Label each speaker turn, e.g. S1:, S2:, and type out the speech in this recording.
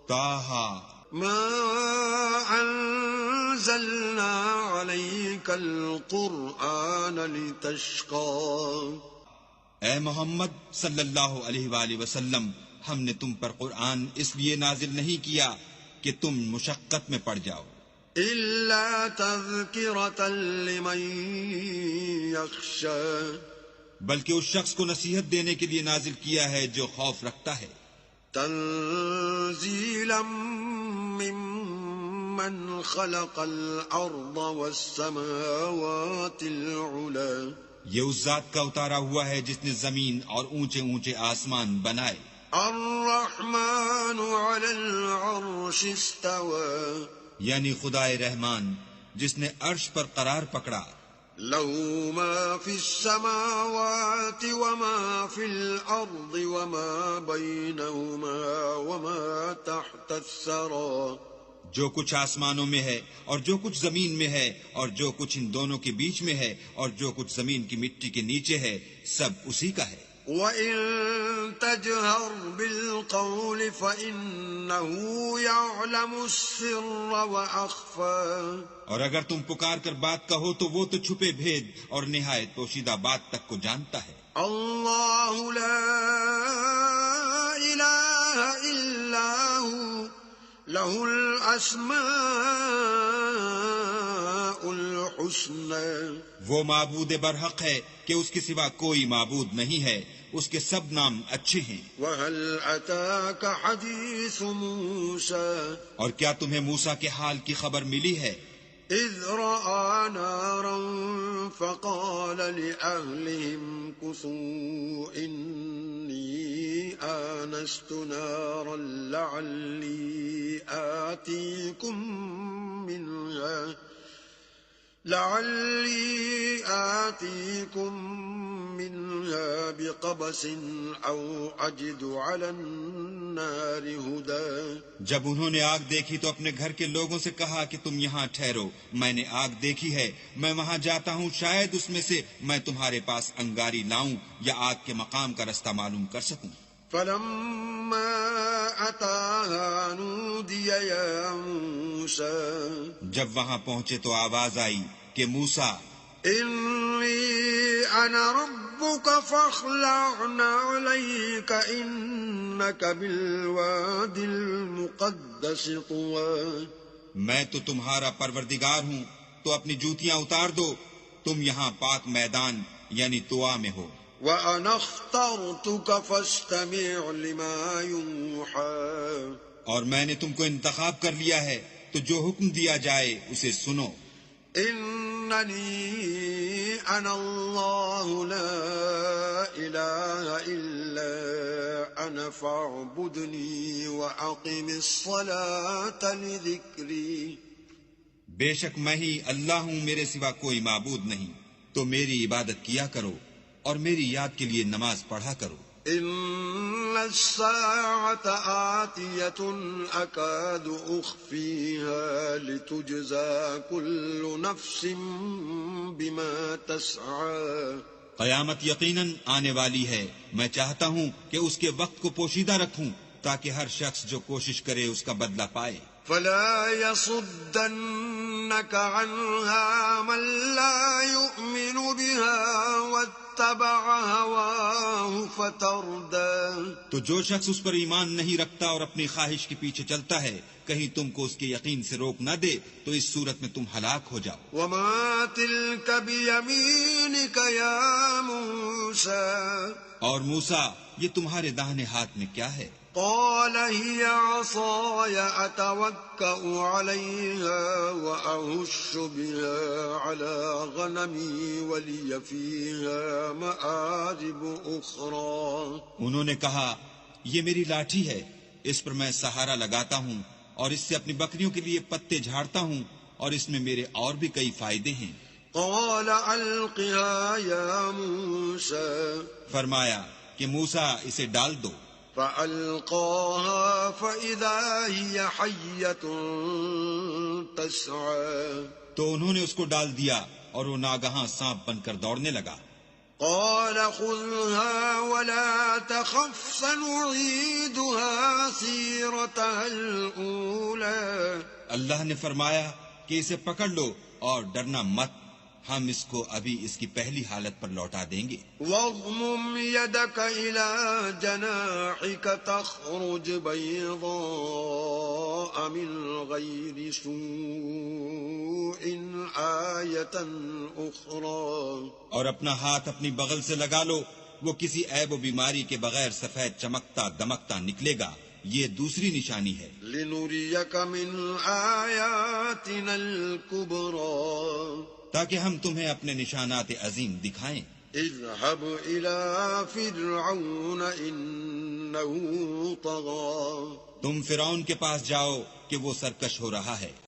S1: طٰہٰ
S2: ما انزلنا عليك القرآن لتشقى.
S1: اے محمد صلی اللہ علیہ وآلہ وسلم، ہم نے تم پر قرآن اس لیے نازل نہیں کیا کہ تم مشقت میں پڑ جاؤ،
S2: إلا تذكرة لمن يخشى.
S1: بلکہ اس شخص کو نصیحت دینے کے لیے نازل کیا ہے جو خوف رکھتا ہے،
S2: تنزيلا ممن خلق الأرض والسماوات العلى.
S1: یہ اس ذات کا اتارا ہوا ہے جس نے زمین اور اونچے اونچے آسمان بنائے.
S2: الرحمن على العرش استوى.
S1: یعنی خدائے رحمان جس نے عرش پر قرار پکڑا.
S2: له ما في السماوات وما في الأرض وما بينهما وما تحت الثرى.
S1: جو کچھ آسمانوں میں ہے اور جو کچھ زمین میں ہے اور جو کچھ ان دونوں کے بیچ میں ہے اور جو کچھ زمین کی مٹی کے نیچے ہے، سب اسی کا ہے.
S2: وَإِن تَجْهَرْ بِالْقَوْلِ فَإِنَّهُ يَعْلَمُ السِّرَّ وَأَخْفَى.
S1: اور اگر تم پکار کر بات کہو تو وہ تو چھپے بھید اور نہایت پوشیدہ بات تک کو جانتا ہے.
S2: اللہ لا الہ الا هو له الاسماء الحسنى.
S1: وہ معبود برحق ہے کہ اس کے سوا کوئی معبود نہیں ہے، اس کے سب نام اچھے ہیں.
S2: وهل اتاك حديث موسى.
S1: اور کیا تمہیں موسیٰ کے حال کی خبر ملی ہے؟
S2: اذ رأى نارا فقال لأهلهم كثوا إني آنست نارا لعلي آتيكم منها بقبس أو أجد على النار هدى.
S1: جب انہوں نے آگ دیکھی تو اپنے گھر کے لوگوں سے کہا کہ تم یہاں ٹھہرو، میں نے آگ دیکھی ہے، میں وہاں جاتا ہوں، شاید اس میں سے میں تمہارے پاس انگاری لاؤں یا آگ کے مقام کا رستہ معلوم کر سکوں.
S2: فلما أتاها نودي يا موسى.
S1: جب وہاں پہنچے تو آواز آئی کہ موسیٰ،
S2: إني أنا ربك فاخلع عليك إنك بالوادي المقدس طوى.
S1: میں تو تمہارا پروردگار ہوں، تو اپنی جوتیاں اتار دو، تم یہاں پاک میدان یعنی طوا میں ہو.
S2: وأنا اخترتك فاستمع لما يوحى.
S1: اور میں نے تم کو انتخاب کر لیا ہے، تو جو حکم دیا جائے اسے سنو.
S2: إنني أنا الله لا إله إلا أنا فاعبدني وأقم الصلاة لذكري.
S1: بے شک میں ہی اللہ ہوں، میرے سوا کوئی معبود نہیں، تو میری عبادت کیا کرو اور میری یاد کے لیے نماز پڑھا کرو.
S2: إن الساعة آتية أكاد أخفيها لتجزى كل نفس بما تسعى.
S1: قیامت یقیناً آنے والی ہے، میں چاہتا ہوں کہ اس کے وقت کو پوشیدہ رکھوں تاکہ ہر شخص جو کوشش کرے اس کا بدلہ پائے.
S2: فلا يصدنك عنها من لا يؤمن بها واتبع هواه فتردى.
S1: تو جو شخص اس پر ایمان نہیں رکھتا اور اپنی خواہش کے پیچھے چلتا ہے، کہیں تم کو اس کے یقین سے روک نہ دے تو اس صورت میں تم ہلاک ہو جاؤ.
S2: وما تلك بيمينك يا موسى.
S1: اور موسیٰ، یہ تمہارے داہنے ہاتھ میں کیا ہے؟
S2: قال هي عصاي أتوكأ عليها وأهش بها على غنمي ولي فيها مآرب أخرى.
S1: انہوں نے کہا، یہ میری لاٹھی ہے، اس پر میں سہارا لگاتا ہوں اور اس سے اپنی بکریوں کے لیے پتے جھاڑتا ہوں اور اس میں میرے اور بھی کئی فائدے ہیں.
S2: قال ألقها يا موسى.
S1: فرمایا کہ موسیٰ اسے ڈال دو.
S2: فألقاها فإذا هي حية تسعى.
S1: تو انہوں نے اس کو ڈال دیا اور وہ ناگہاں سانپ بن کر دوڑنے لگا.
S2: قال خذها ولا تخف سنعيدها سيرتها الأولى
S1: اللہ نے فرمایا کہ اسے پکڑ لو اور ڈرنا مت، ہم اس کو ابھی اس کی پہلی حالت پر لوٹا دیں گے۔
S2: واضمم يدك إلى جناحك تخرج بيضاء من غير سوء آية أخرى،
S1: اور اپنا ہاتھ اپنی بغل سے لگا لو، وہ کسی عیب و بیماری کے بغیر سفید چمکتا دمکتا نکلے گا، یہ دوسری نشانی ہے۔
S2: لنريك من آياتنا الكبرى،
S1: تاکہ ہم تمہیں اپنے نشانات عظیم دکھائیں۔
S2: اذهب إلى فرعون إنه طغى،
S1: تم فرعون کے پاس جاؤ کہ وہ سرکش ہو رہا ہے۔